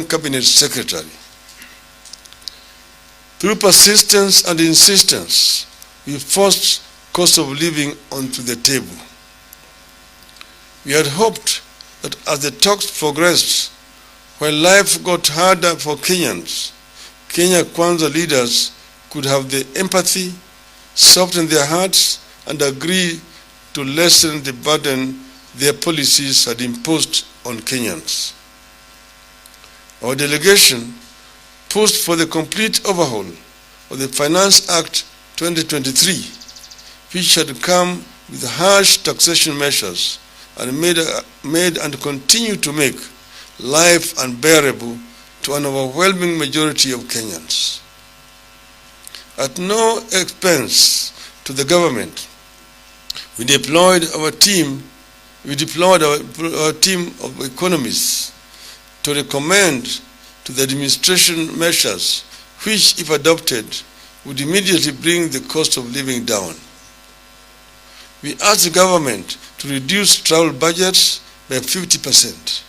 cabinet secretary. Through persistence and insistence, we forced cost of living onto the table. We had hoped that as the talks progressed, while life got harder for Kenyans, Kenya Kwanza leaders could have the empathy, soften their hearts, and agree to lessen the burden their policies had imposed on Kenyans. Our delegation pushed for the complete overhaul of the Finance Act 2023, which had come with harsh taxation measures and made and continue to make life unbearable to an overwhelming majority of Kenyans. At no expense to the government, we deployed our team of economists to recommend to the administration measures which, if adopted, would immediately bring the cost of living down. We asked the government to reduce travel budgets by 50%.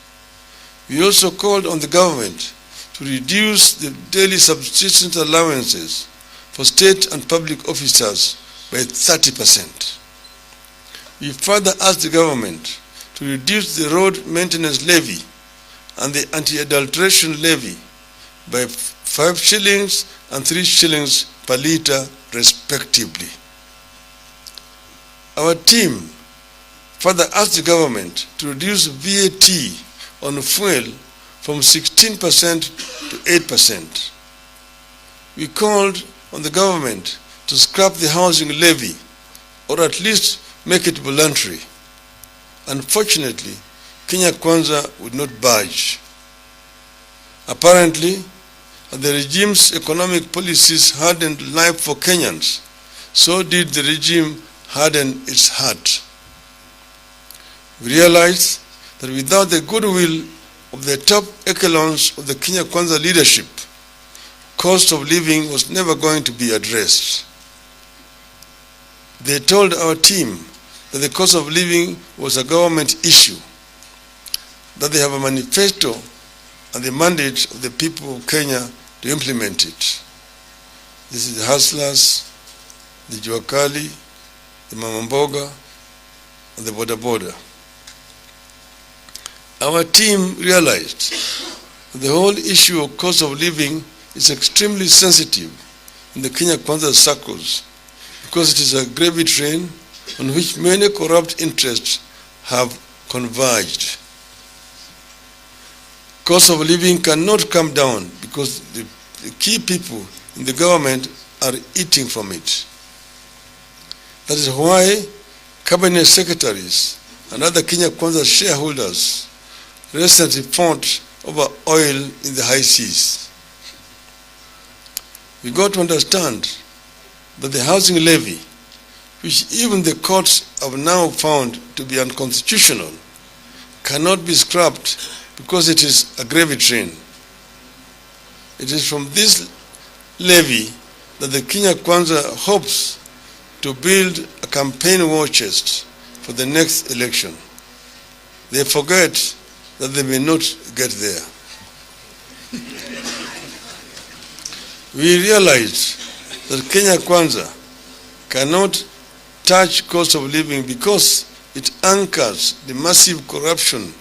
We also called on the government to reduce the daily subsistence allowances for state and public officers by 30%. We further asked the government to reduce the road maintenance levy and the anti-adulteration levy by 5 shillings and 3 shillings per litre respectively. Our team further asked the government to reduce VAT on fuel from 16% to 8%. We called on the government to scrap the housing levy, or at least make it voluntary. Unfortunately, Kenya Kwanza would not budge. Apparently, as the regime's economic policies hardened life for Kenyans, so did the regime harden its heart. We realized that without the goodwill of the top echelons of the Kenya Kwanza leadership, cost of living was never going to be addressed. They told our team that the cost of living was a government issue, that they have a manifesto and the mandate of the people of Kenya to implement it. This is the hustlers, the juakali, the mamamboga, and the border border. Our team realized that the whole issue of cost of living is extremely sensitive in the Kenya Kwanza circles because it is a gravy train on which many corrupt interests have converged. Cost of living cannot come down because the key people in the government are eating from it. That is why cabinet secretaries and other Kenya Kwanza shareholders recently fought over oil in the high seas. We got to understand that the housing levy, which even the courts have now found to be unconstitutional, cannot be scrapped because it is a gravy train. It is from this levy that the Kenya Kwanza hopes to build a campaign war chest for the next election. They forget that they may not get there. We realize that Kenya Kwanza cannot touch cost of living because it anchors the massive corruption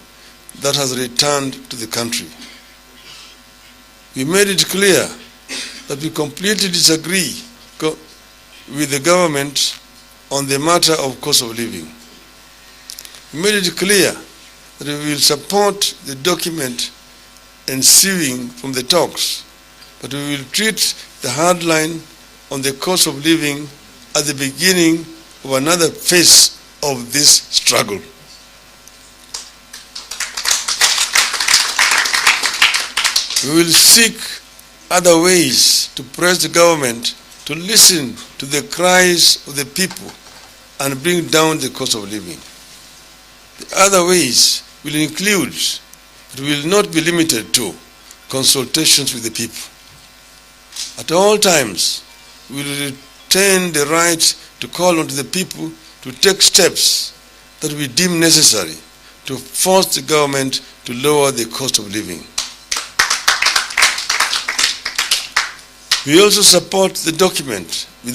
that has returned to the country. We made it clear that we completely disagree with the government on the matter of cost of living. We made it clear that we will support the document ensuing from the talks, but we will treat the hard line on the cost of living at the beginning of another phase of this struggle. We will seek other ways to press the government to listen to the cries of the people and bring down the cost of living. The other ways will include, but will not be limited to, consultations with the people. At all times, we will retain the right to call on the people to take steps that we deem necessary to force the government to lower the cost of living. We also support the document with the